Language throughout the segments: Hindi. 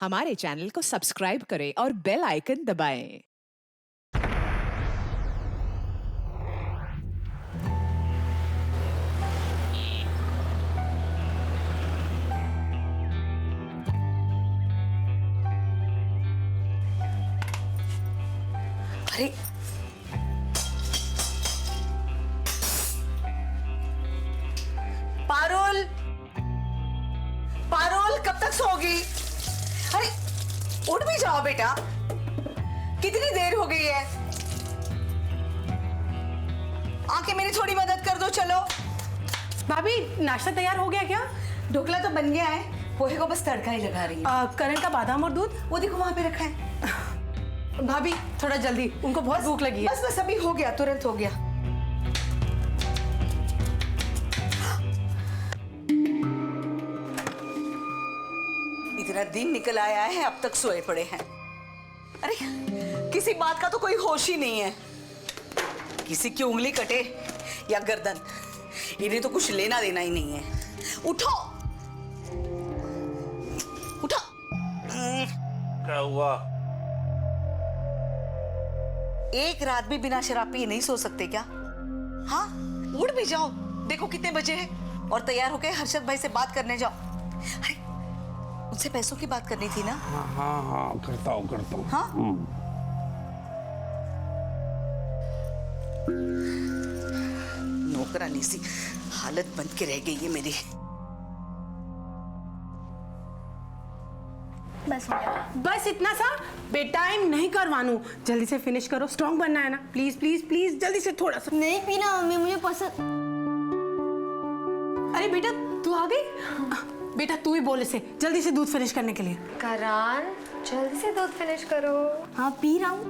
हमारे चैनल को सब्सक्राइब करें और बेल आइकन दबाएं। अरे पारुल, पारुल कब तक सोगी? अरे उठ भी जाओ बेटा, कितनी देर हो गई है। आके मेरी थोड़ी मदद कर दो। चलो भाभी, नाश्ता तैयार हो गया क्या? ढोकला तो बन गया है, पोहे को बस तड़का ही लगा रही है। करण का बादाम और दूध वो देखो वहां पे रखा है। भाभी थोड़ा जल्दी, उनको बहुत भूख लगी है। बस बस अभी हो गया, तुरंत हो गया। इतना दिन निकल आया है, अब तक सोए पड़े हैं। अरे किसी बात का तो कोई होश ही नहीं है। किसी की उंगली कटे या गर्दन, इन्हें तो कुछ लेना देना ही नहीं है। उठो उठो। क्या हुआ? एक रात भी बिना शराब पिए नहीं सो सकते क्या? हाँ, उठ भी जाओ। देखो कितने बजे हैं और तैयार होके हर्षद भाई से बात करने जाओ। अरे उनसे पैसों की बात करनी थी ना। हाँ हाँ हाँ, करता हूँ। हाँ? नौकरानी सी हालत बन के रह गई है मेरी। बस इतना सा बेटाइम नहीं करवानू, जल्दी से फिनिश करो। स्ट्रॉन्ग बनना है ना, प्लीज प्लीज प्लीज जल्दी से थोड़ा सा। नहीं पीना मम्मी, मुझे पसंद। अरे बेटा तू आ गई? बेटा तू ही बोले से जल्दी से दूध फिनिश करने के लिए। करण जल्दी से दूध फिनिश करो। हाँ पी रहा हूँ।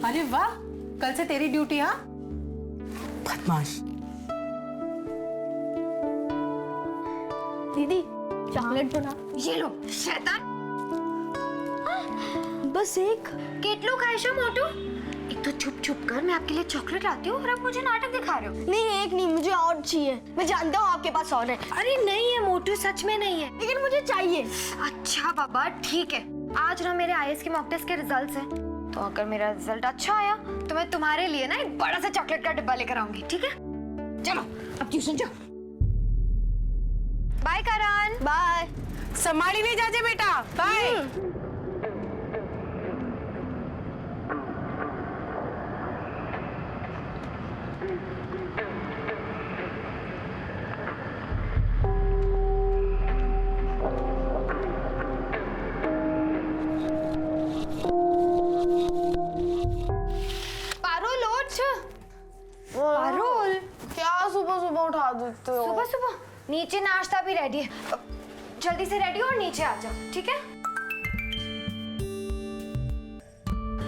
अरे वाह, कल से तेरी ड्यूटी। हाँ बदमाश। दीदी चॉकलेट बना। ये लो शैतान। बस एक। केटलो खाएशा मोटू। एक तो छुप छुप कर मैं आपके लिए चॉकलेट लाती हूँ और आप मुझे नाटक दिखा रहे हो। नहीं एक नहीं, मुझे और चाहिए। मैं जानता हूँ आपके पास और है। अरे नहीं है मोटू, सच में नहीं है, लेकिन मुझे चाहिए। अच्छा बाबा ठीक है, आज ना मेरे आईएएस के मॉक टेस्ट के रिजल्ट्स हैं, तो अगर मेरा रिजल्ट अच्छा आया तो मैं तुम्हारे लिए ना एक बड़ा सा चॉकलेट का डिब्बा लेकर आऊंगी। ठीक है चलो अब ट्यूशन जाओ। बाय करण। बाय। संभाली नहीं जाजे बेटा। बाय। पारुल उठ। पारुल क्या सुबह सुबह उठा देते हो? सुबह सुबह नीचे नाश्ता भी रेडी है, जल्दी से रेडी हो और नीचे आ जाओ। ठीक है?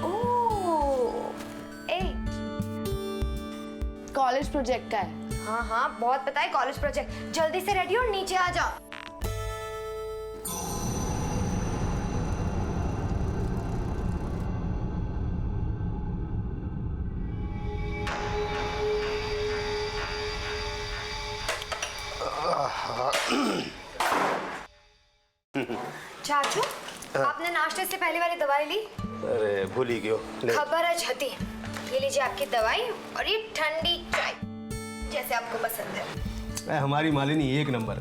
ओह ए कॉलेज प्रोजेक्ट का है। हाँ हाँ बहुत पता है, कॉलेज प्रोजेक्ट। जल्दी से रेडी हो और नीचे आ जाओ। चाचू आपने नाश्ते से पहले वाली दवाई ली? अरे भूल ही गयो। खबर है छती। ये लीजिए आपकी दवाई और ये ठंडी चाय, जैसे आपको पसंद है। हमारी मालिनी एक नंबर,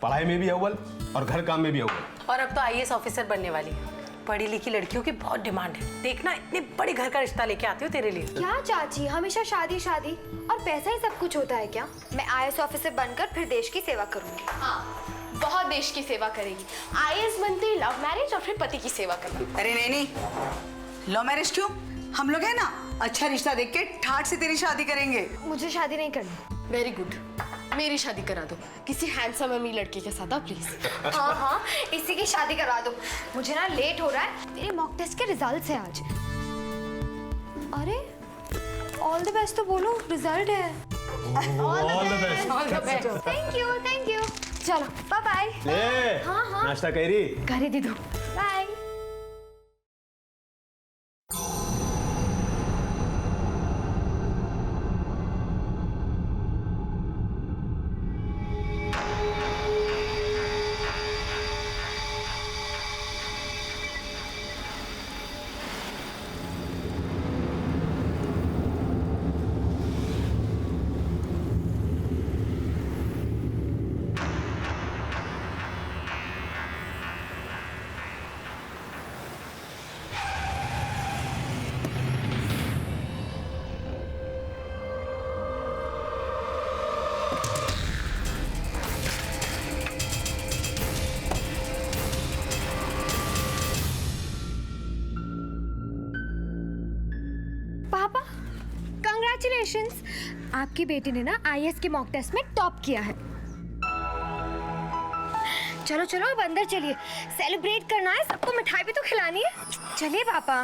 पढ़ाई में भी अव्वल और घर काम में भी अव्वल। और अब तो आईएएस ऑफिसर बनने वाली है। पढ़ी लिखी लड़कियों की बहुत डिमांड है। देखना इतने बड़े घर का रिश्ता लेके आती हूँ तेरे लिए। क्या चाची हमेशा शादी शादी और पैसा ही सब कुछ होता है क्या? मैं आईएएस ऑफिसर बनकर फिर देश की सेवा करूंगी। हाँ बहुत देश की सेवा करेगी। आईएएस बनते ही लव मैरिज और फिर पति की सेवा करना। अरे नहीं, लव मैरिज क्यों? हम लोग है ना अच्छा रिश्ता देख के ठाट से तेरी शादी करेंगे। मुझे शादी नहीं करनी। वेरी गुड, मेरी शादी करा दो किसी हैंडसम अमीर लड़के के साथ प्लीज। हाँ हाँ इसी की शादी करा दो। मुझे ना लेट हो रहा है, मेरे मॉक टेस्ट के रिजल्ट्स हैं आज। अरे ऑल द बेस्ट तो बोलो, रिजल्ट है। All the best. Thank you thank you. चलो बाय बाय। ले हाँ हाँ नाश्ता करी? घरे दे दो। बाय। कॉन्ग्रेचुलेशंस, आपकी बेटी ने ना आईएएस के मॉक टेस्ट में टॉप किया है। चलो चलो अब अंदर चलिए, सेलिब्रेट करना है, सबको मिठाई भी तो खिलानी है। चलिए पापा।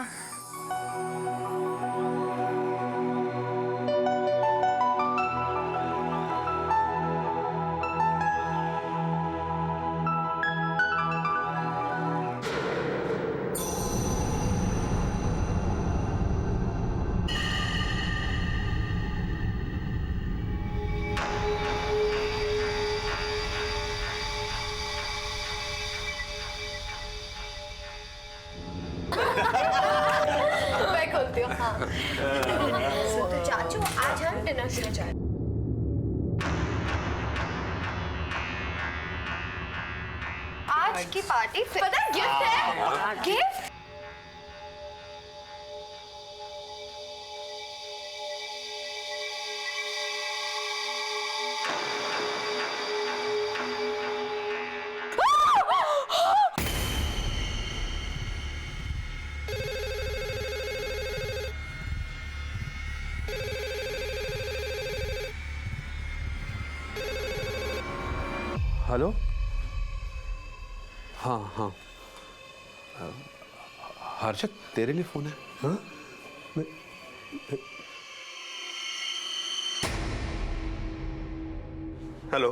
मैं खोलती हूँ। हाँ। तो चाचू आज हम डिनर के लिए जाए। आज की पार्टी पता है गिफ्ट है। गिफ्ट? हेलो। हाँ हाँ, हर्षद तेरे लिए फोन है। हाँ हेलो।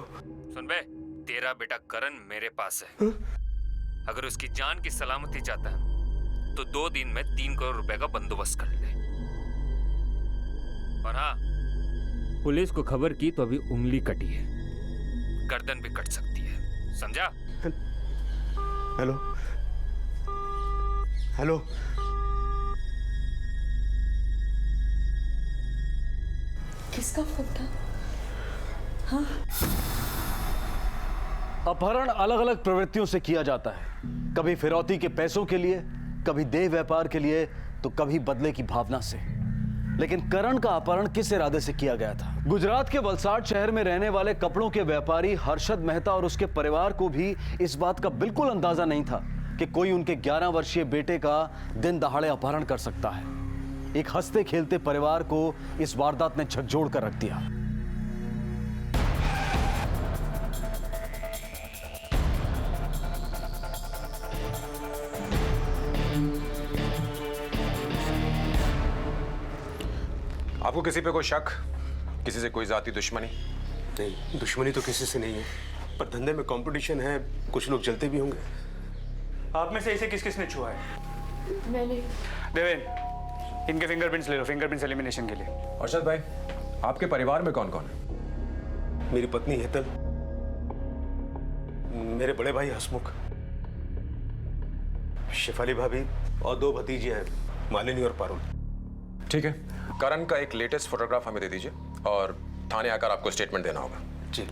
सुन बे, तेरा बेटा करण मेरे पास है। अगर उसकी जान की सलामती चाहता है तो 2 दिन में 3 करोड़ रुपए का बंदोबस्त कर ले। और हाँ, पुलिस को खबर की तो अभी उंगली कटी है, गर्दन भी कट सकती है, समझा? Hello hello. किसका फोन था? अपहरण अलग अलग प्रवृत्तियों से किया जाता है, कभी फिरौती के पैसों के लिए, कभी देह व्यापार के लिए, तो कभी बदले की भावना से। लेकिन करण का अपहरण किस इरादे से किया गया था? गुजरात के वलसाड शहर में रहने वाले कपड़ों के व्यापारी हर्षद मेहता और उसके परिवार को भी इस बात का बिल्कुल अंदाजा नहीं था कि कोई उनके 11 वर्षीय बेटे का दिन दहाड़े अपहरण कर सकता है। एक हंसते खेलते परिवार को इस वारदात ने झकझोर कर रख दिया। आपको किसी पे कोई शक, किसी से कोई जाती दुश्मनी? नहीं, दुश्मनी तो किसी से नहीं है, पर धंधे में कंपटीशन है, कुछ लोग जलते भी होंगे। आप में से इसे किस किस ने छुआ है? मैंने। देवेन, इनके फिंगरप्रिंट्स ले लो, फिंगरप्रिंट्स एलिमिनेशन के लिए। अर्शद भाई, आपके परिवार में कौन कौन है? मेरी पत्नी हेतल, मेरे बड़े भाई हसमुख, शेफाली भाभी और 2 भतीजे हैं, मालिनी और पारुल। ठीक है, करण का एक लेटेस्ट फोटोग्राफ हमें दे दीजिए और थाने आकर आपको स्टेटमेंट देना होगा। जी।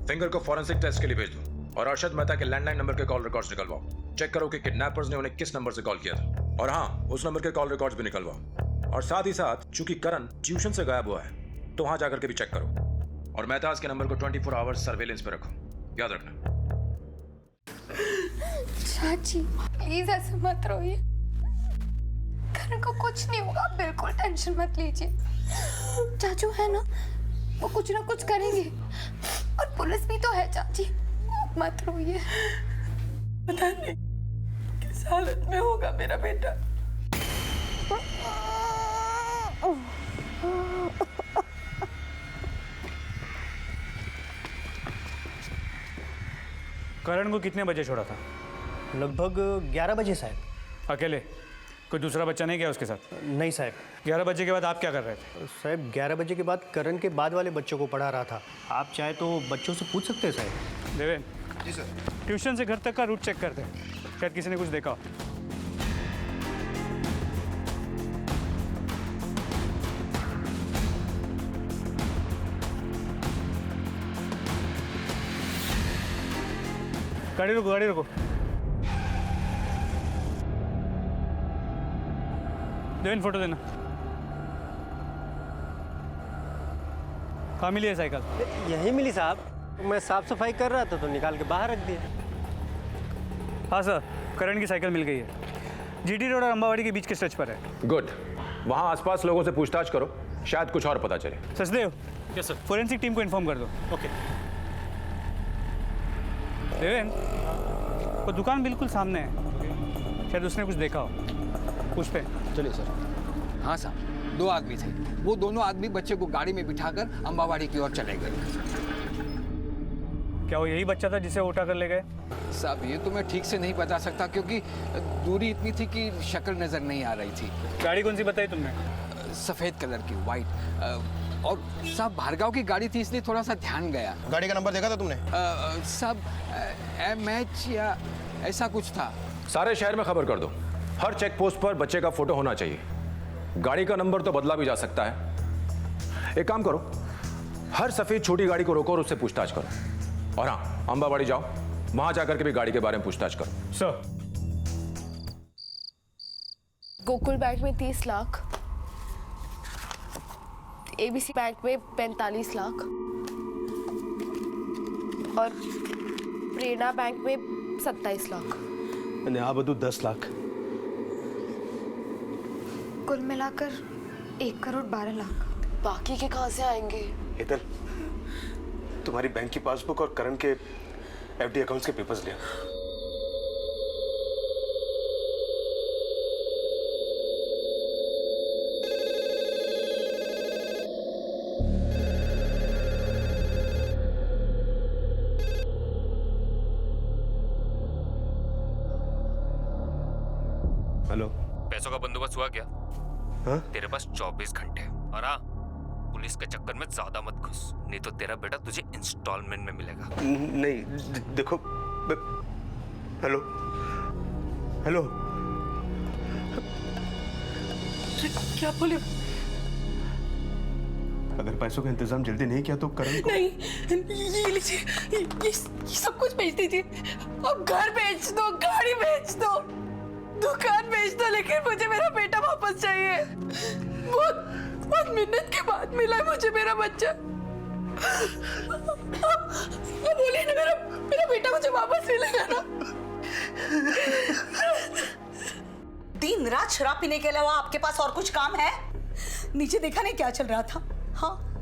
फिंगर को फॉरेंसिक टेस्ट के लिए भेज दो और अर्शद मेहता के लैंडलाइन नंबर के कॉल रिकॉर्ड्स निकलवाओ। चेक करो कि किडनैपर्स ने उन्हें किस नंबर से कॉल किया था, और हाँ, उस नंबर के कॉल रिकॉर्ड्स भी निकलवाओ। और साथ ही साथ चूंकि करण ट्यूशन से गायब हुआ है तो वहां जाकर के भी चेक करो, और मेहताज के नंबर को 24 आवर्स सर्वेलेंस पे रखो, याद रखना। चाची प्लीज ऐसे मत रोइए, करण को कुछ नहीं होगा, बिल्कुल टेंशन मत लीजिए। चाचू है ना, वो कुछ ना कुछ करेंगे, और पुलिस भी तो है चाची, मत रोइए। पता नहीं किस हालत में होगा मेरा बेटा। करण को कितने बजे छोड़ा था? लगभग 11 बजे साहब। अकेले? कोई दूसरा बच्चा नहीं गया उसके साथ? नहीं साहब। 11 बजे के बाद आप क्या कर रहे थे? साहब 11 बजे के बाद करण के बाद वाले बच्चों को पढ़ा रहा था। आप चाहे तो बच्चों से पूछ सकते हैं साहब। देवेन। जी सर। ट्यूशन से घर तक का रूट चेक करते हैं, शायद किसी ने कुछ देखा। गाड़ी रुको, गाड़ी रुको। देवेन फोटो देना। कहाँ मिली है साइकिल? यहीं मिली साहब, मैं साफ सफाई कर रहा था तो निकाल के बाहर रख दिया। हाँ सर, करण की साइकिल मिल गई है। जीटी रोड और अंबावाड़ी के बीच के स्ट्रेच पर है। गुड, वहाँ आसपास लोगों से पूछताछ करो, शायद कुछ और पता चले। Sachdev, yes sir. Forensic team को इन्फॉर्म कर दो। ओके। देवेन, वो दुकान बिल्कुल सामने है, शायद उसने कुछ देखा हो। पूछ पे। चलिए सर। हाँ साहब, 2 आदमी थे। वो दोनों आदमी बच्चे को गाड़ी में बिठाकर अंबावाड़ी की ओर चले गए। क्या वो यही बच्चा था जिसे वो उठा कर ले गए? साहब ये तो मैं ठीक से नहीं बता सकता क्योंकि दूरी इतनी थी कि शक्ल नजर नहीं आ रही थी। गाड़ी कौन सी बताई तुमने? सफेद कलर की, वाइट। और साहब भार्गव की गाड़ी थी इसलिए थोड़ा सा ध्यान गया। गाड़ी का नंबर देखा था तुमने? साहब MH या ऐसा कुछ था। सारे शहर में खबर कर दो, हर चेक पोस्ट पर बच्चे का फोटो होना चाहिए। गाड़ी का नंबर तो बदला भी जा सकता है। एक काम करो, हर सफेद छोटी गाड़ी को रोको और उससे पूछताछ करो। और हाँ, अंबावाड़ी जाओ, वहां जाकर के भी गाड़ी के बारे में पूछताछ करो। सर। गोकुल बैंक में 30 लाख, ABC बैंक में 45 लाख और प्रेरणा बैंक में 27 लाख। અને આ બધું 10 લાખ। कुल मिलाकर 1 करोड़ 12 लाख। बाकी के कहाँ से आएंगे? हेतल, तुम्हारी बैंक की पासबुक और करण के FD अकाउंट्स के पेपर्स ले। हेलो, पैसों का बंदोबस्त हुआ क्या? हाँ? तेरे पास 24 घंटे हैं। और हाँ, पुलिस के चक्कर में ज्यादा मत घुस, नहीं तो तेरा बेटा तुझे इंस्टॉलमेंट में मिलेगा। नहीं देखो, हेलो हेलो, क्या बोले? अगर पैसों का इंतजाम जल्दी नहीं किया तो करण को... नहीं, ये लीजिए, ये सब कुछ बेच दीजिए। अब घर बेच दो, गाड़ी बेच दो, दुकान बेच दो, लेकिन मुझे मेरा बेटा वापस चाहिए। बहुत मिन्नत के बाद मिला है मुझे मेरा बच्चा। अब बोलिए ना, मेरा बेटा मुझे वापस मिलेगा ना? दिन रात शराब पीने के अलावा आपके पास और कुछ काम है? नीचे देखा नहीं क्या चल रहा था? हाँ,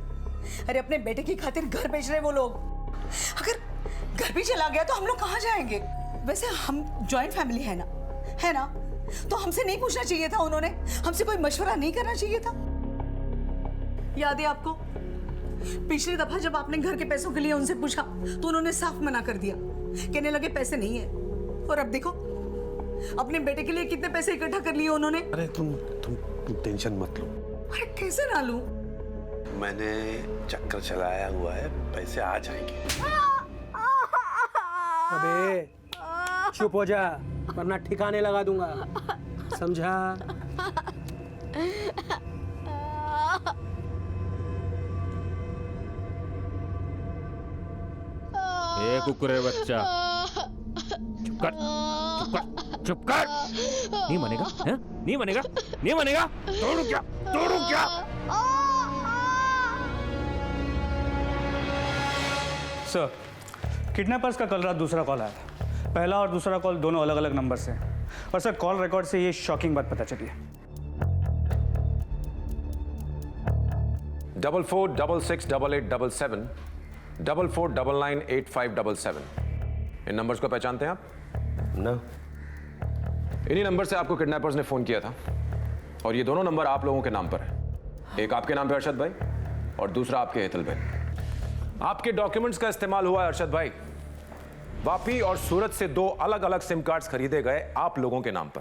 अरे अपने बेटे की खातिर घर बेच रहे वो लोग। अगर घर भी चला गया तो हम लोग कहाँ जाएंगे? वैसे हम जॉइंट फैमिली है ना? तो हमसे नहीं पूछना चाहिए था उन्होंने? हमसे कोई मशवरा नहीं करना चाहिए था? याद है आपको, पिछली दफा जब आपने घर के पैसों के लिए उनसे पूछा तो उन्होंने साफ मना कर दिया, कहने लगे पैसे नहीं है। और अब देखो, अपने बेटे के लिए कितने पैसे इकट्ठा कर लिए उन्होंने। अरे तुम टेंशन मत लो। अरे कैसे ना लूं? मैंने चक्कर चलाया हुआ है, पैसे आ जाएंगे। अबे चुप हो जा, वरना ठिकाने लगा दूंगा, समझा? ए कुकुरे बच्चा, चुप कर, चुप कर, चुप कर। नहीं मानेगा? हैं? नहीं मानेगा? नहीं मानेगा? तोड़ू क्या? तोड़ू क्या? सर, किडनैपर्स का कल रात दूसरा कॉल आया था। पहला और दूसरा कॉल दोनों अलग अलग नंबर से। और सर, कॉल रिकॉर्ड से ये शॉकिंग बात पता चली है। 44668877 44998577। इन नंबर्स को पहचानते हैं आप? ना। इन्हीं नंबर से आपको किडनैपर्स ने फोन किया था और ये दोनों नंबर आप लोगों के नाम पर है। एक आपके नाम पे अरशद भाई और दूसरा आपके हेतल भाई। आपके डॉक्यूमेंट्स का इस्तेमाल हुआ है अरशद भाई। वापी और सूरत से 2 अलग अलग सिम कार्ड्स खरीदे गए आप लोगों के नाम पर।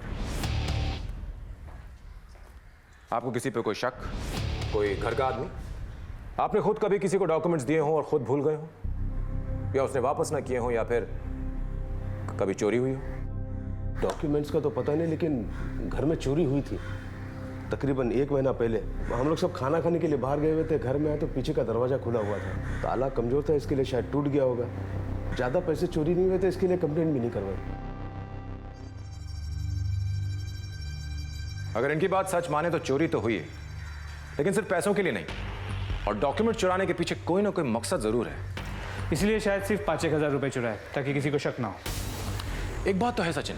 आपको किसी पे कोई शक? कोई घर का आदमी? आपने खुद कभी किसी को डॉक्यूमेंट्स दिए हों और खुद भूल गए हों, या उसने वापस ना किए हों, या फिर कभी चोरी हुई हो? डॉक्यूमेंट्स का तो पता नहीं, लेकिन घर में चोरी हुई थी तकरीबन 1 महीना पहले। हम लोग सब खाना खाने के लिए बाहर गए हुए थे, घर में आए तो पीछे का दरवाजा खुला हुआ था। ताला कमजोर था, इसके लिए शायद टूट गया होगा। ज्यादा पैसे चोरी नहीं हुए थे, इसके लिए कंप्लेंट भी नहीं करवाई। अगर इनकी बात सच माने तो चोरी तो हुई है, लेकिन सिर्फ पैसों के लिए नहीं, और डॉक्यूमेंट चुराने के पीछे कोई ना कोई मकसद जरूर है। इसलिए शायद सिर्फ 5-1 हज़ार रुपए चुराए ताकि किसी को शक ना हो। एक बात तो है सचिन,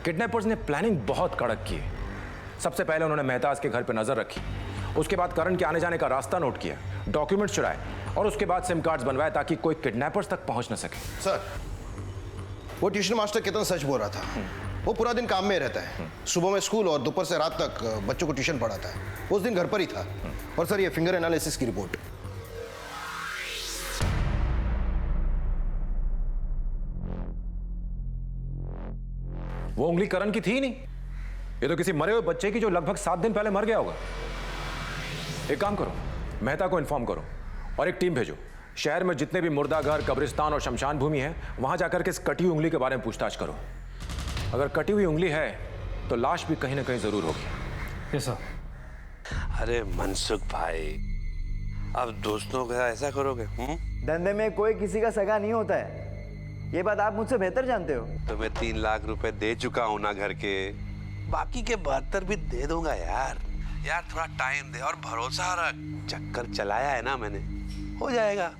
किडनैपर्स ने प्लानिंग बहुत कड़क की है। सबसे पहले उन्होंने मेहताज के घर पर नजर रखी, उसके बाद करण के आने जाने का रास्ता नोट किया, डॉक्यूमेंट्स चुराए और उसके बाद सिम कार्ड्स बनवाए ताकि कोई किडनैपर्स तक पहुंच न सके। सर, वो ट्यूशन मास्टर कितना सच बोल रहा था। वो पूरा दिन काम में रहता है, सुबह में स्कूल और दोपहर से रात तक बच्चों को ट्यूशन पढ़ाता है। उस दिन घर पर ही था। और सर, ये फिंगर एनालिसिस की रिपोर्ट। वो उंगली करण की थी नहीं, ये तो किसी मरे हुए बच्चे की जो लगभग 7 दिन पहले मर गया होगा। एक काम करो, मेहता को इन्फॉर्म करो और एक टीम भेजो। शहर में जितने भी मुर्दा घर, कब्रिस्तान और शमशान भूमि है, वहां जाकर के इस कटी हुई उंगली के बारे में पूछताछ करो। अगर कटी हुई उंगली है तो लाश भी कहीं ना कहीं जरूर होगी। Yes sir. अरे मनसुख भाई, अब दोस्तों का ऐसा करोगे? धंधे में कोई किसी का सगा नहीं होता है, ये बात आप मुझसे बेहतर जानते हो। तो मैं 3 लाख रुपए दे चुका हूं ना घर के, बाकी के 72 भी दे दूंगा यार। यार थोड़ा टाइम दे और भरोसा रख, चक्कर चलाया है ना मैंने, हो जाएगा।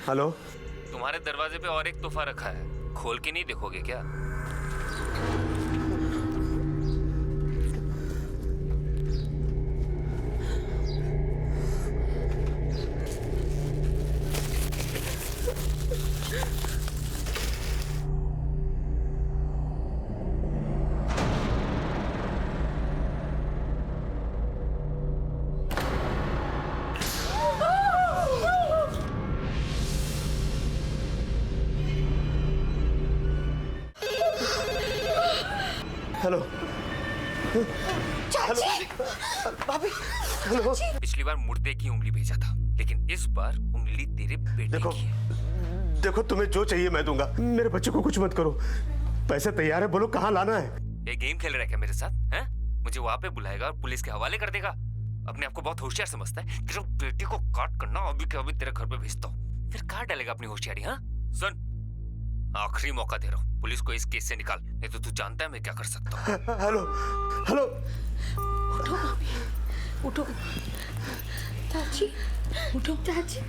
हेलो, तुम्हारे दरवाजे पे और एक तोहफा रखा है, खोल के नहीं देखोगे क्या? हेलो, भाभी, हेलो। पिछली बार मुर्दे की उंगली भेजा था, लेकिन इस बार उंगली तेरे बेटे की है। देखो, तुम्हें जो चाहिए मैं दूंगा, मेरे बच्चे को कुछ मत करो। पैसे तैयार है, बोलो कहाँ लाना है। ये गेम खेल रहा है क्या मेरे साथ? हैं? मुझे वहां पे बुलाएगा और पुलिस के हवाले कर देगा। अपने आप को बहुत होशियार समझता है। तेरे बेटे को काट करना अभी के अभी तेरे घर पे भेजता हूँ, फिर कहाँ डालेगा अपनी होशियारी? हाँ सुन, आखिरी मौका दे रहा हूँ, पुलिस को इस केस से निकाल, नहीं तो तू जानता है मैं क्या कर सकता हूँ। Hello, hello. उठो भाभी, उठो। चाची, उठो। चाची।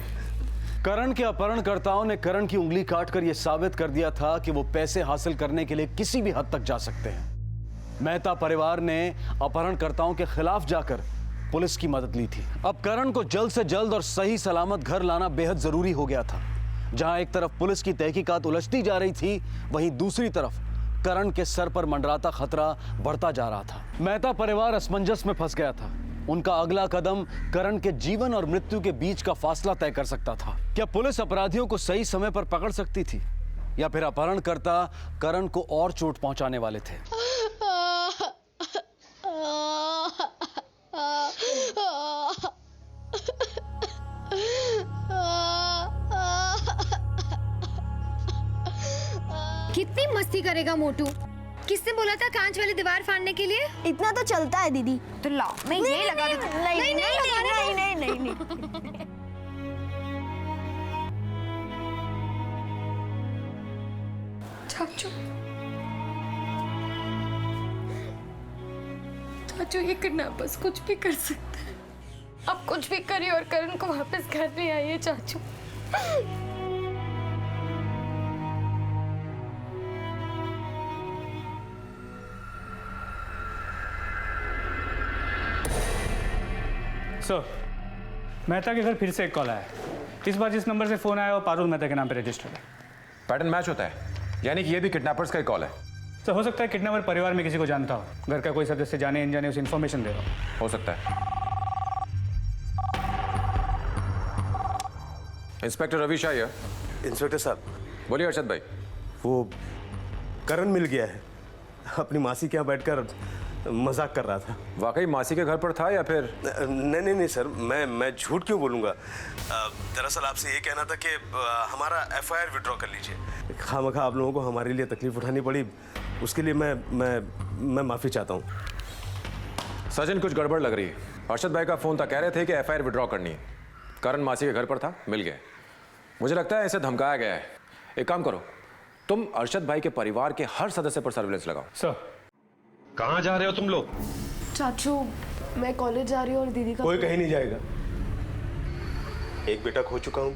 करण के अपहरणकर्ताओं ने करण की उंगली काटकर यह साबित कर दिया था कि वो पैसे हासिल करने के लिए किसी भी हद तक जा सकते हैं। मेहता परिवार ने अपहरणकर्ताओं के खिलाफ जाकर पुलिस की मदद ली थी। अब करण को जल्द से जल्द और सही सलामत घर लाना बेहद जरूरी हो गया था। जहां एक तरफ पुलिस की तहकीकात उलझती जा रही थी, वहीं दूसरी तरफ करण के सर पर मंडराता खतरा बढ़ता जा रहा था। मेहता परिवार असमंजस में फंस गया था। उनका अगला कदम करण के जीवन और मृत्यु के बीच का फासला तय कर सकता था। क्या पुलिस अपराधियों को सही समय पर पकड़ सकती थी, या फिर अपहरणकर्ता करण को और चोट पहुंचाने वाले थे? कितनी मस्ती करेगा मोटू? किसने बोला था कांच वाली दीवार फाड़ने के लिए? इतना तो चलता है दीदी। तो लाओ, मैं ये लगा देती हूँ। नहीं। चाचू, चाचू, ये किडनैपर्स कुछ भी कर सकते हैं। आप कुछ भी करिए और करण को वापस घर ले आइए चाचू। सर, मेहता के घर फिर से एक कॉल आया। इस बार जिस नंबर से फोन आया वो पारुल मेहता के नाम पे रजिस्टर्ड है। पैटर्न मैच होता है, यानी कि ये भी किडनैपर्स का ही कॉल है। सर, हो सकता है किडनैपर परिवार में किसी को जानता हो, घर का कोई सदस्य जाने अनजाने उसे इन्फॉर्मेशन दे रहा हो सकता है। इंस्पेक्टर रवि शाह है। इंस्पेक्टर साहब। बोलिए अर्शद भाई। वो करण मिल गया है, अपनी मासी के यहाँ बैठकर मजाक कर रहा था। वाकई मासी के घर पर था या फिर? नहीं सर, मैं झूठ क्यों बोलूँगा। दरअसल आपसे ये कहना था कि हमारा FIR विड्रॉ कर लीजिए। खामखा आप लोगों को हमारे लिए तकलीफ उठानी पड़ी, उसके लिए मैं माफ़ी चाहता हूँ। सचिन, कुछ गड़बड़ लग रही है। अर्शद भाई का फ़ोन था, कह रहे थे कि FIR विड्रॉ करनी है। करण मासी के घर पर था, मिल गए। मुझे लगता है इसे धमकाया गया है। एक काम करो, तुम अर्शद भाई के परिवार के हर सदस्य पर सर्विलेंस लगाओ। सर। कहाँ जा रहे हो तुम लोग? चाचू मैं कॉलेज जा रही हूँ और दीदी का कोई कहीं नहीं जाएगा। एक बेटा खो चुका हूं,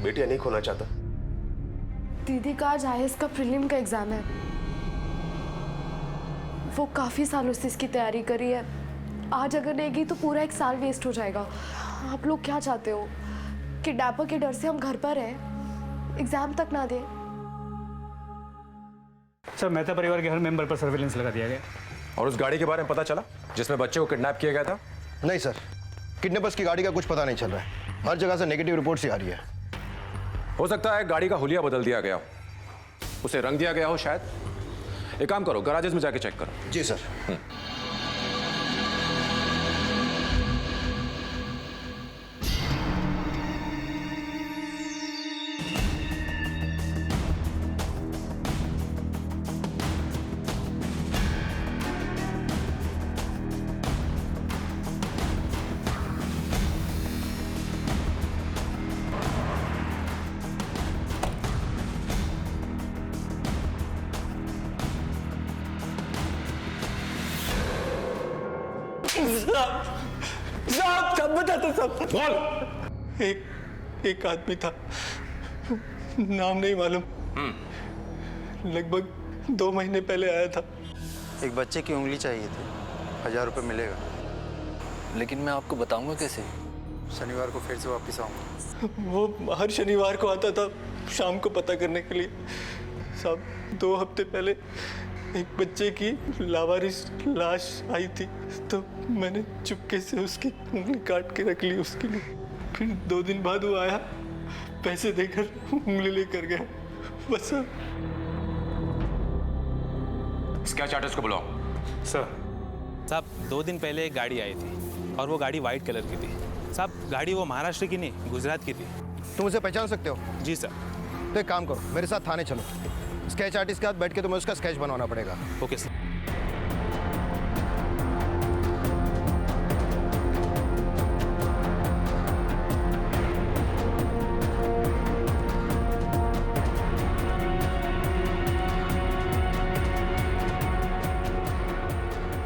बेटियां नहीं खोना चाहता। दीदी का आज आईएएस का प्रीलिम का एग्जाम है। वो काफी सालों से इसकी तैयारी करी है। आज अगर नहीं गई तो पूरा 1 साल वेस्ट हो जाएगा। आप लोग क्या चाहते हो? किडनैपर के डर से हम घर पर हैं, एग्जाम तक ना दें? सर मेहता परिवार के हर मेंबर पर सर्विलेंस लगा दिया गया। और उस गाड़ी के बारे में पता चला जिसमें बच्चे को किडनैप किया गया था? नहीं सर, किडनैपर्स की गाड़ी का कुछ पता नहीं चल रहा है। हर जगह से नेगेटिव रिपोर्ट्स ही आ रही है। हो सकता है गाड़ी का हुलिया बदल दिया गया हो, उसे रंग दिया गया हो शायद। एक काम करो, गराजेस में जाके चेक करो। जी सर। साहब सब बता दो सब। बोल। एक आदमी था, नाम नहीं मालूम, लगभग 2 महीने पहले आया था। एक बच्चे की उंगली चाहिए थी, 1000 रुपये मिलेगा। लेकिन मैं आपको बताऊंगा कैसे? शनिवार को फिर से वापस आऊँगा। वो हर शनिवार को आता था शाम को पता करने के लिए। साहब 2 हफ्ते पहले एक बच्चे की लावारिस लाश आई थी, तो मैंने चुपके से उसकी उंगली काट के रख ली उसके लिए। फिर 2 दिन बाद वो आया, पैसे देकर उंगली लेकर गया। बस सर। स्केच आर्टिस्ट को बुलाओ। साहब 2 दिन पहले एक गाड़ी आई थी और वो गाड़ी वाइट कलर की थी। साहब गाड़ी वो महाराष्ट्र की नहीं, गुजरात की थी। तुम उसे पहचान सकते हो? जी सर। तो एक काम करो, मेरे साथ थाने चलो। स्केच आर्टिस्ट के साथ बैठ के तुम्हें उसका स्केच बनवाना पड़ेगा। Okay sir.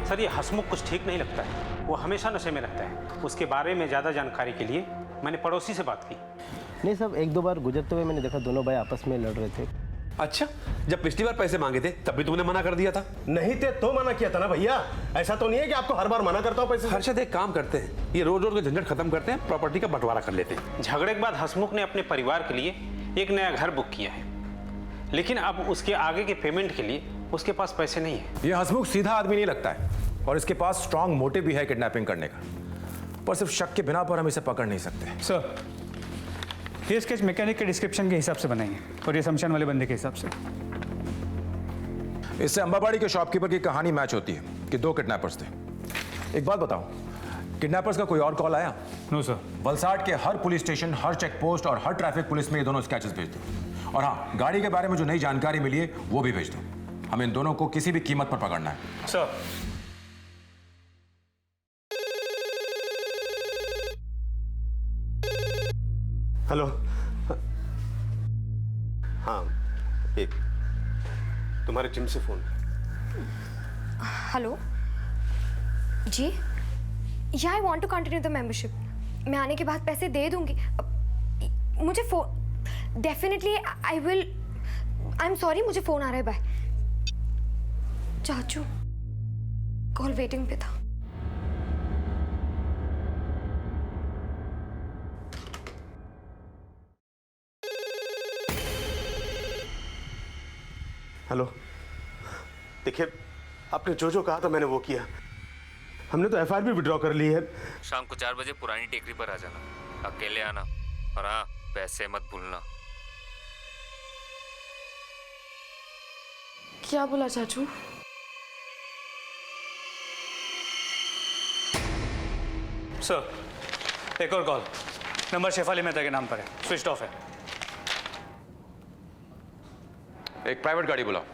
सर ये हसमुख कुछ ठीक नहीं लगता है। वो हमेशा नशे में रहता है। उसके बारे में ज़्यादा जानकारी के लिए मैंने पड़ोसी से बात की। नहीं साहब, 1-2 बार गुजरते हुए मैंने देखा, दोनों भाई आपस में लड़ रहे थे। अच्छा, जब पिछली बार पैसे मांगे थे तब भी तुमने मना कर दिया था? नहीं थे तो मना किया था ना भैया। ऐसा तो नहीं है कि आपको हर बार मना करता हूँ पैसे। हर्षद एक काम करते हैं, ये रोज रोज के झंझट खत्म करते हैं, प्रॉपर्टी का बंटवारा कर लेते हैं। झगड़े के बाद हसमुख ने अपने परिवार के लिए एक नया घर बुक किया है, लेकिन अब उसके आगे के पेमेंट के लिए उसके पास पैसे नहीं है। ये हसमुख सीधा आदमी नहीं लगता है और इसके पास स्ट्रांग मोटिव भी है किडनैपिंग करने का, पर सिर्फ शक के बिना पर हम इसे पकड़ नहीं सकते। सर ये स्केच मैकेनिक के डिस्क्रिप्शन के हिसाब से बनाएंगे और ये शमशान वाले बंदे के हिसाब से। इससे अंबाबाड़ी के शॉपकीपर की कहानी मैच होती है कि 2 किडनैपर्स थे। एक बात बताओ, किडनैपर्स का कोई और कॉल आया? No sir. वलसाड के हर पुलिस स्टेशन, हर चेक पोस्ट और हर ट्रैफिक पुलिस में ये दोनों स्केचेस भेज दो। और हाँ, गाड़ी के बारे में जो नई जानकारी मिली है वो भी भेज दो। हमें इन दोनों को किसी भी कीमत पर पकड़ना है। सर। हेलो। हाँ, एक तुम्हारे जिम से फोन। हेलो जी, yeah I want to continue the membership. मैं आने के बाद पैसे दे दूंगी। मुझे phone definitely I will. I am sorry, मुझे फोन आ रहा है। बाय। चाचू कॉल वेटिंग पे था। हेलो, देखिए आपने जो कहा था मैंने वो किया। हमने तो एफआईआर भी विड्रॉ कर ली है। शाम को 4 बजे पुरानी टेकरी पर आ जाना, अकेले आना, और हाँ पैसे मत भूलना। क्या बोला चाचू? सर एक और कॉल, नंबर शेफाली मेहता के नाम पर है, स्विच ऑफ है। एक प्राइवेट गाड़ी बुलाओ।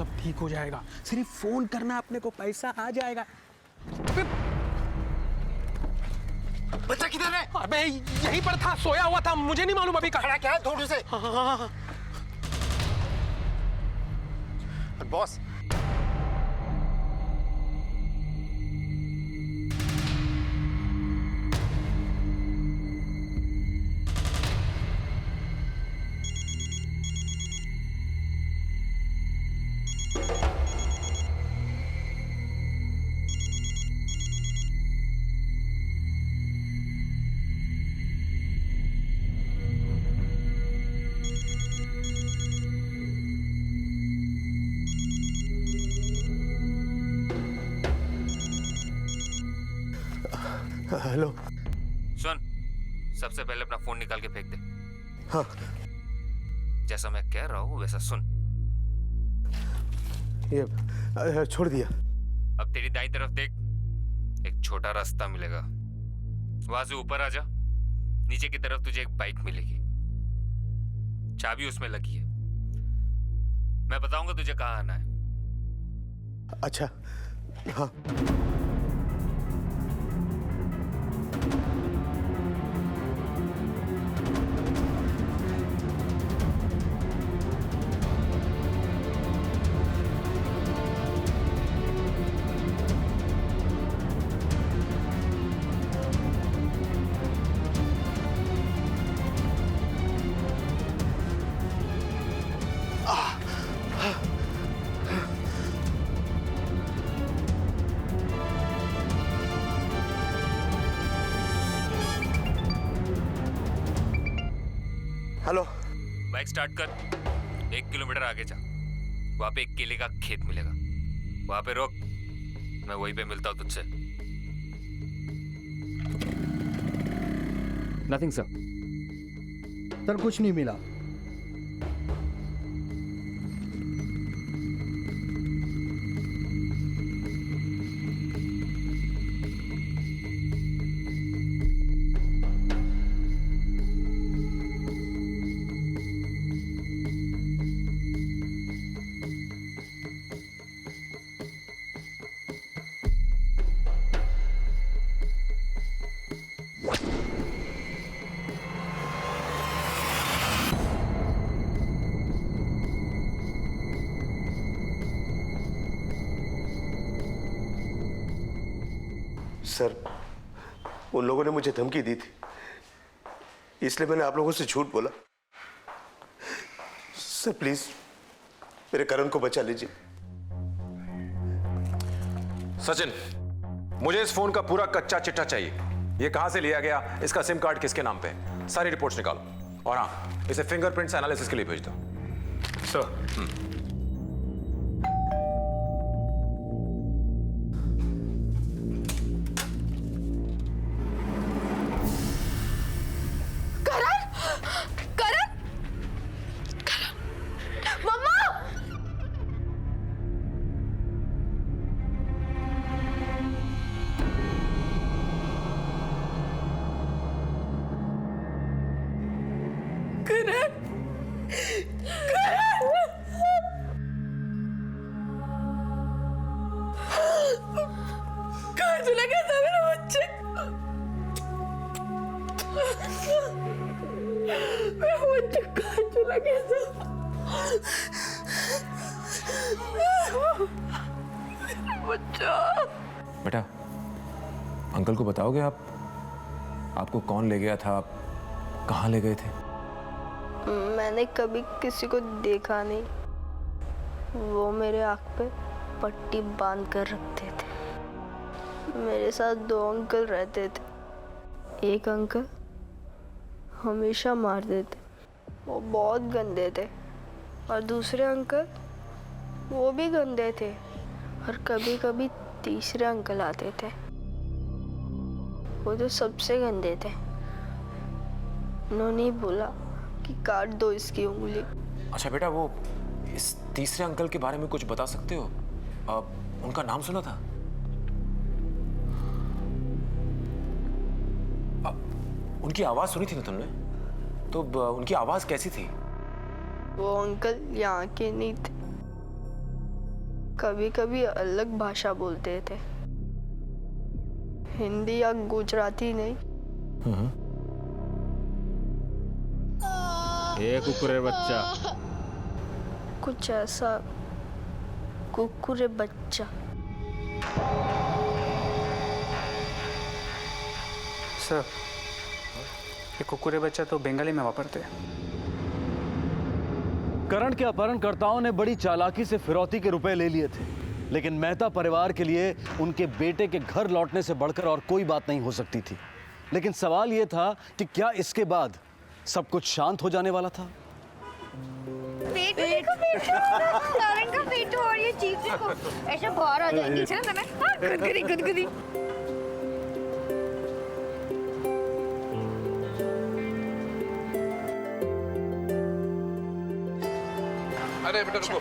सब ठीक हो जाएगा। सिर्फ फोन करना, अपने को पैसा आ जाएगा। बच्चा किधर है? अबे यहीं पर था, सोया हुआ था, मुझे नहीं मालूम अभी कहाँ। क्या है थोड़े से? हाँ। Boss, hello. सुन, सबसे पहले अपना फोन निकाल के फेंक दे। हाँ। जैसा मैं कह रहा हूँ वैसा सुन। ये छोड़ दिया। अब तेरी दाईं तरफ देख, एक छोटा रास्ता मिलेगा, वहां से ऊपर आ जा। नीचे की तरफ तुझे एक बाइक मिलेगी, चाबी उसमें लगी है। मैं बताऊंगा तुझे कहाँ आना है। अच्छा, हाँ। हेलो। बाइक स्टार्ट कर, 1 किलोमीटर आगे जा, वहां पे एक केले का खेत मिलेगा, वहां पे रोक, मैं वहीं पे मिलता हूँ तुझसे। Nothing sir. सर कुछ नहीं मिला। सर, उन लोगों ने मुझे धमकी दी थी, इसलिए मैंने आप लोगों से झूठ बोला। सर प्लीज मेरे करण को बचा लीजिए। सचिन, मुझे इस फोन का पूरा कच्चा चिट्ठा चाहिए। ये कहां से लिया गया, इसका सिम कार्ड किसके नाम पे है, सारी रिपोर्ट्स निकालो। और हाँ, इसे फिंगरप्रिंट्स एनालिसिस के लिए भेज दो। सर। बेटा, अंकल को बताओगे आप, आपको कौन ले गया था, आप कहाँ ले गए थे? मैंने कभी किसी को देखा नहीं, वो मेरे आँख पे पट्टी बांध कर रखते थे। मेरे साथ 2 अंकल रहते थे। एक अंकल हमेशा मारते थे, वो बहुत गंदे थे, और दूसरे अंकल वो भी गंदे थे, और कभी कभी तीसरे अंकल आते थे, वो तो सबसे गंदे थे। उन्होंने बोला कि काट दो इसकी उंगली। अच्छा बेटा, वो इस तीसरे अंकल के बारे में कुछ बता सकते हो? उनका नाम सुना था? उनकी आवाज सुनी थी ना तुमने? तो उनकी आवाज कैसी थी? वो अंकल यहाँ के नहीं थे, कभी कभी अलग भाषा बोलते थे, हिंदी या गुजराती नहीं। ए कुकुरे बच्चा, कुछ ऐसा, कुकुरे बच्चा। सर, ये कुकुरे बच्चा तो बंगाली में वापरते हैं। करण के अपहरणकर्ताओं ने बड़ी चालाकी से फिरौती के रुपए ले लिए थे, लेकिन मेहता परिवार के लिए उनके बेटे के घर लौटने से बढ़कर और कोई बात नहीं हो सकती थी। लेकिन सवाल यह था कि क्या इसके बाद सब कुछ शांत हो जाने वाला था? पेट देखो, करण का पेट और ये चीज देखो, ऐसे बाहर आ जाएगी। चलो ना, गुदगुदी गुदगुदी। अरे बेटा रुको,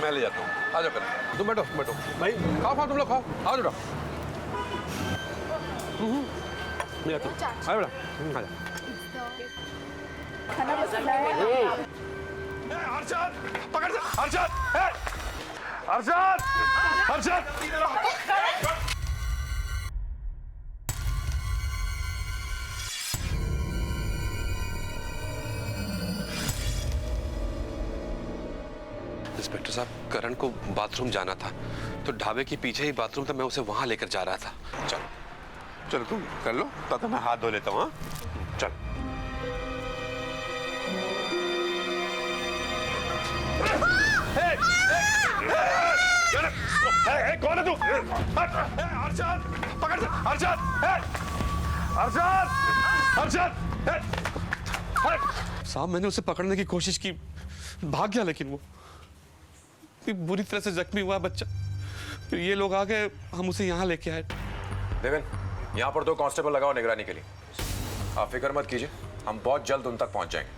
मैं ले जाता हूँ। आ जाओ करण, तुम बैठो बैठो। भाई खाओ खाओ, तुम लोग खाओ, आओ जरा। मैं जाता हूँ। आ बेटा, आ जा। खाना पसंद आया? अर्शद, पकड़ जा, अर्शद, अर्शद, अर्शद। इंस्पेक्टर साहब, करण को बाथरूम जाना था, तो ढाबे के पीछे ही बाथरूम था, मैं उसे वहां लेकर जा रहा था। चलो चलो, तुम कर लो, तब मैं हाथ धो लेता हूँ। चल। कौन है तू? अर्शद, पकड़ जा, अर्शद, अर्शद, अर्शद। साहब, मैंने उसे पकड़ने की कोशिश की, भाग गया, लेकिन वो बुरी तरह से जख्मी हुआ बच्चा। फिर ये लोग आ गए, हम उसे यहाँ लेके आए। देवेन, यहाँ पर 2 कांस्टेबल लगाओ निगरानी के लिए। आप फिक्र मत कीजिए, हम बहुत जल्द उन तक पहुंच जाएंगे।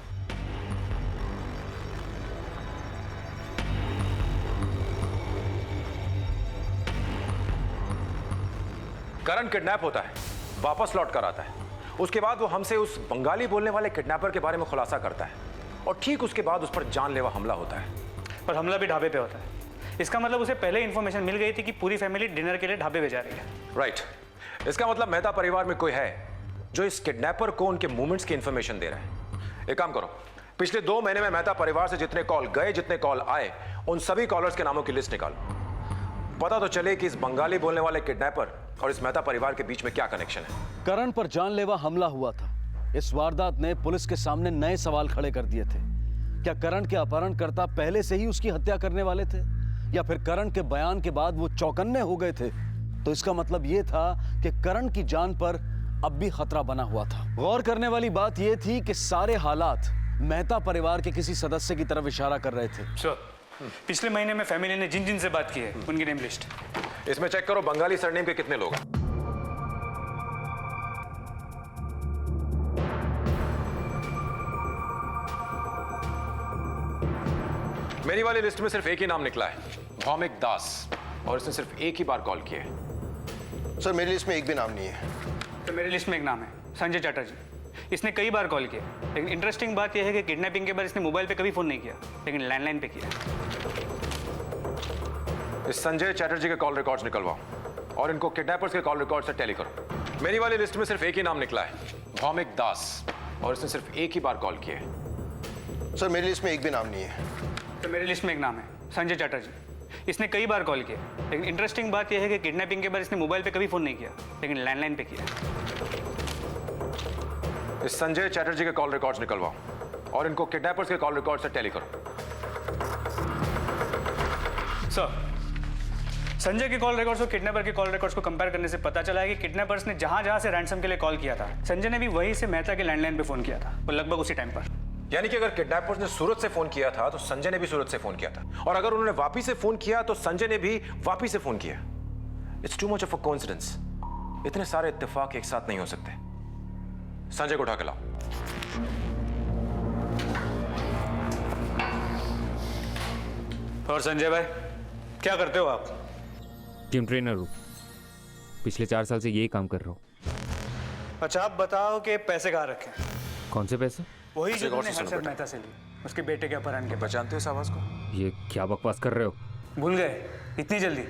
करण किडनैप होता है, वापस लौट कर आता है। उसके बाद वो हमसे उस बंगाली बोलने वाले किडनैपर के बारे में खुलासा करता है, और ठीक उसके बाद उस पर जानलेवा हमला होता है। पर हमला भी ढाबे पे होता है। इसका मतलब उसे पहले इन्फॉर्मेशन मिल गई थी कि पूरी फैमिली डिनर के लिए ढाबे पे जा रही है। राइट। इसका मतलब मेहता परिवार में कोई है जो इस किडनैपर को उनके मूवमेंट्स की इंफॉर्मेशन दे रहा है। एक काम करो, पिछले 2 महीने में मेहता परिवार से जितने कॉल गए, जितने कॉल आए, उन सभी कॉलर्स के नामों की लिस्ट निकालो। पता तो चले कि इस बंगाली बोलने वाले किडनैपर और इस मेहता परिवार के बीच में क्या कनेक्शन है। करण पर जानलेवा हमला हुआ था। इस वारदात ने पुलिस के सामने नए सवाल खड़े कर दिए थे। क्या करण के अपहरणकर्ता पहले से ही उसकी हत्या करने वाले थे, या फिर करण के बयान के बाद वो चौकन्ने हो गए थे? तो इसका मतलब ये था कि करण की जान पर अब भी खतरा बना हुआ था। गौर करने वाली बात यह थी कि सारे हालात मेहता परिवार के किसी सदस्य की तरफ इशारा कर रहे थे। सर, पिछले महीने में फैमिली ने जिन जिन से बात की है, उनकी नेम लिस्ट इसमें चेक करो, बंगाली सरनेम के कितने लोग हैं। मेरी वाली लिस्ट में सिर्फ एक ही नाम निकला है, भौमिक दास, और इसने सिर्फ एक ही बार कॉल किया है। सर, मेरी लिस्ट में एक भी नाम नहीं है। तो मेरी लिस्ट में एक नाम है, संजय चैटर्जी। इसने कई बार कॉल किया, लेकिन इंटरेस्टिंग बात यह है कि किडनैपिंग के बाद इसने मोबाइल पे कभी फोन नहीं किया, लेकिन लैंडलाइन पे किया। इस संजय चैटर्जी के कॉल रिकॉर्ड्स निकलवाओ और इनको किडनैपर्स के कॉल रिकॉर्ड से टैली करो। मेरी वाली लिस्ट में सिर्फ एक ही नाम निकला है, भौमिक दास, और इसने सिर्फ एक ही बार कॉल किया है। सर, मेरी लिस्ट में एक भी नाम नहीं है। तो मेरी लिस्ट में एक नाम है, संजय चैटर्जी। इसने कई बार कॉल किया, लेकिन इंटरेस्टिंग बात यह है कि किडनैपिंग के बाद इसने मोबाइल पे कभी फोन नहीं किया, लेकिन लैंडलाइन पे किया। इस संजय चैटर्जी के कॉल रिकॉर्ड्स निकलवाओ और इनको किडनैपर्स के कॉल रिकॉर्ड से टैली करो। सर, संजय के कॉल रिकॉर्ड्स और किडनैपर के कॉल रिकॉर्ड्स को कंपेयर करने से पता चला है कि किडनैपर्स ने जहां से रैंसम के लिए कॉल किया था, संजय ने भी वहीं से मेहता के लैंडलाइन पे फोन किया था, और लगभग उसी टाइम पर। यानी कि अगर किडनैपर्स ने सूरत से फोन किया था तो संजय ने भी सूरत से फोन किया था, और अगर उन्होंने वापी से फोन किया तो संजय ने भी वापी से फोन किया। It's too much of a coincidence. इतने सारे इत्तेफाक एक साथ नहीं हो सकते। संजय को उठा के लाओ। और संजय भाई, क्या करते हो आप? जिम ट्रेनर हूँ, पिछले 4 साल से यही काम कर रहा हूँ। अच्छा, आप बताओ कि पैसे कहाँ रखे? कौन से पैसे? वही जो तुमने हर्षद मेहता से ली, उसके बेटे के अपहरण के। पहचानते हो इस आवाज को? ये क्या बकवास कर रहे हो? भूल गए इतनी जल्दी?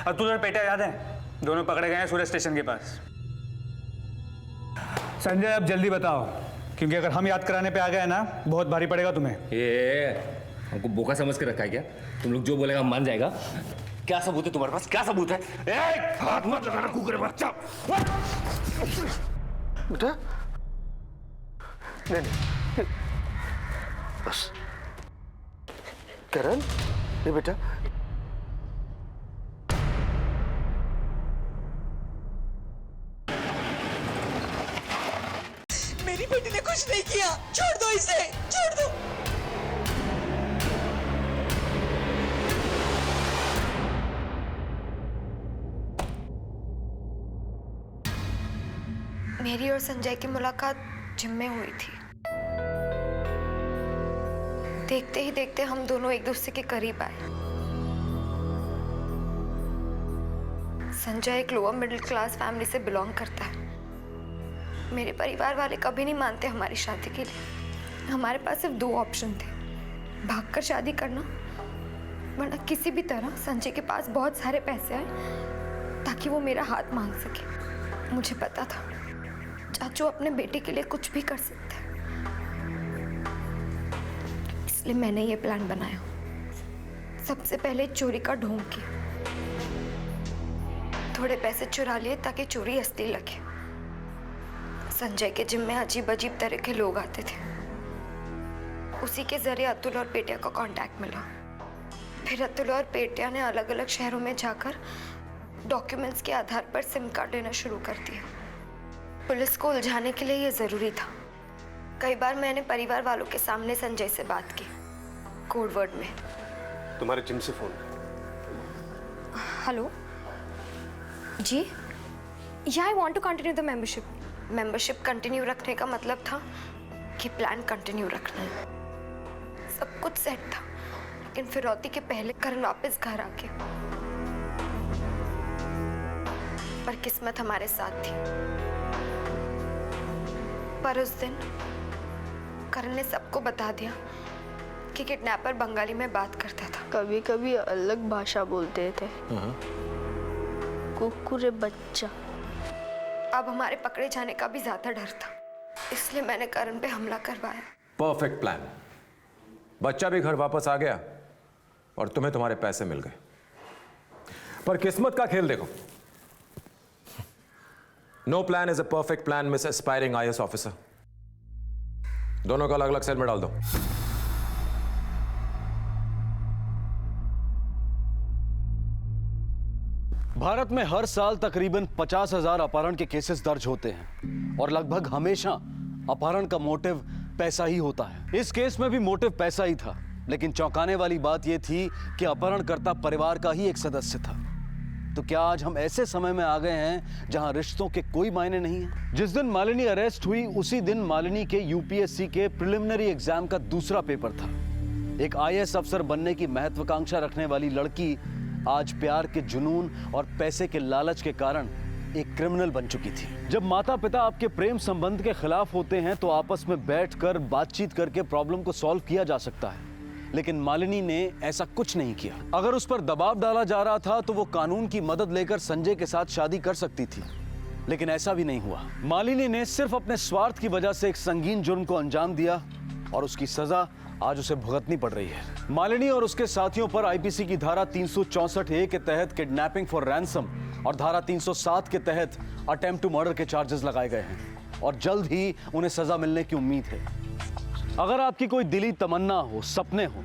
अब तुझे पेटा याद है? दोनों पकड़े गए हैं सूरज स्टेशन के पास। संजय अब जल्दी बताओ, क्योंकि अगर हम याद कराने पे आ गए ना बहुत भारी पड़ेगा तुम्हें। ये हमको बोका समझ के रखा है क्या? तुम लोग जो बोलेगा मान जाएगा। क्या सबूत है तुम्हारे पास? क्या सबूत है? हाथ मत लगाना कुकुर बच्चा। बेटा नहीं बस करण, ये बेटा मेरी बेटी ने कुछ नहीं किया, छोड़ दो इसे, छोड़ दो। मेरी और संजय की मुलाकात जिम में हुई थी। देखते ही देखते हम दोनों एक दूसरे के करीब आए। संजय एक लोअर मिडिल क्लास फैमिली से बिलोंग करता है। मेरे परिवार वाले कभी नहीं मानते हमारी शादी के लिए। हमारे पास सिर्फ 2 ऑप्शन थे, भागकर शादी करना, वरना किसी भी तरह संजय के पास बहुत सारे पैसे आए ताकि वो मेरा हाथ मांग सके। मुझे पता था चाचू अपने बेटे के लिए कुछ भी कर सकते हैं, इसलिए मैंने ये प्लान बनाया। सबसे पहले चोरी का ढोंग किया, थोड़े पैसे चुरा लिए ताकि चोरी असली लगे। संजय के जिम में अजीब अजीब तरह के लोग आते थे, उसी के जरिए अतुल और पेटिया का कांटेक्ट मिला। फिर अतुल और पेटिया ने अलग अलग शहरों में जाकर डॉक्यूमेंट्स के आधार पर सिम कार्ड लेना शुरू कर दिया। पुलिस को उलझाने के लिए ये जरूरी था। कई बार मैंने परिवार वालों के सामने संजय से बात की, कोड वर्ड में। तुम्हारे जिम से फोन। हेलो जी, yeah I want to continue the membership. Membership continue रखने का मतलब था कि प्लान कंटिन्यू रखना है। सब कुछ सेट था, लेकिन फिरौती के पहले करण वापस घर आ गया। पर किस्मत हमारे साथ थी। पर उस दिन करण ने सबको बता दिया कि किडनैपर बंगाली में बात करता था। कभी कभी अलग भाषा बोलते थे। कुकुरे बच्चा। अब हमारे पकड़े जाने का भी ज्यादा डर था, इसलिए मैंने करण पे हमला करवाया। Perfect plan. बच्चा भी घर वापस आ गया और तुम्हें तुम्हारे पैसे मिल गए। पर किस्मत का खेल देखो। No plan is a perfect plan, miss aspiring IAS officer. दोनों को अलग अलग सेल में डाल दो। भारत में हर साल तकरीबन 50,000 अपहरण के केसेस दर्ज होते हैं और लगभग हमेशा अपहरण का मोटिव पैसा ही होता है। इस केस में भी मोटिव पैसा ही था, लेकिन चौंकाने वाली बात यह थी कि अपहरणकर्ता परिवार का ही एक सदस्य था। तो क्या आज हम ऐसे समय में आ गए हैं जहां रिश्तों के कोई मायने नहीं है? जिस दिन मालिनी अरेस्ट हुई उसी दिन मालिनी के UPSC के प्रिलिमिनरी एग्जाम का दूसरा पेपर था। एक IAS अफसर बनने की महत्वाकांक्षा रखने वाली लड़की आज प्यार के जुनून और पैसे के लालच के कारण एक क्रिमिनल बन चुकी थी। जब माता पिता आपके प्रेम संबंध के खिलाफ होते हैं तो आपस में बैठकर बातचीत करके प्रॉब्लम को सॉल्व किया जा सकता है, लेकिन मालिनी ने ऐसा कुछ नहीं किया। अगर उस पर दबाव डाला जा रहा था तो वो कानून की मदद लेकर संजय के साथ शादी कर सकती थी, लेकिन ऐसा भी नहीं हुआ। मालिनी ने सिर्फ अपने स्वार्थ की वजह से एक संगीन जुर्म को अंजाम दिया और उसकी सजा आज उसे भुगतनी पड़ रही है। मालिनी और उसके साथियों पर IPC की धारा 364A के तहत किडनैपिंग फॉर रैंसम और धारा 307 के तहत अटेम्प्ट टू मर्डर के चार्जेस लगाए गए हैं और जल्द ही उन्हें सजा मिलने की उम्मीद है। अगर आपकी कोई दिली तमन्ना हो, सपने हो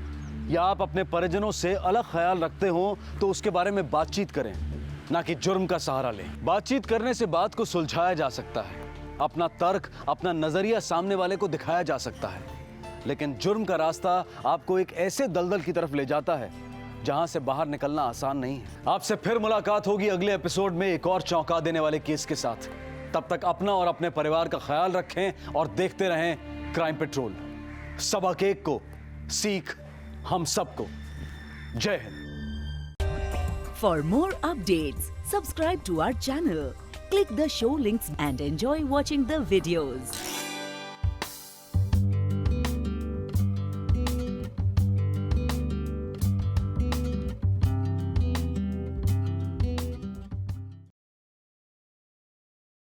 या आप अपने परिजनों से अलग ख्याल रखते हो तो उसके बारे में बातचीत करें, ना कि जुर्म का सहारा लें। बातचीत करने से बात को सुलझाया जा सकता है, अपना तर्क, अपना नजरिया सामने वाले को दिखाया जा सकता है, लेकिन जुर्म का रास्ता आपको एक ऐसे दलदल की तरफ ले जाता है जहां से बाहर निकलना आसान नहीं है। आपसे फिर मुलाकात होगी अगले एपिसोड में एक और चौंका देने वाले केस के साथ। तब तक अपना और अपने परिवार का ख्याल रखें और देखते रहें क्राइम पेट्रोल। सबक एक को, सीख हम सबको। जय Hind. For more updates, subscribe to our channel, click the show links and enjoy watching the videos.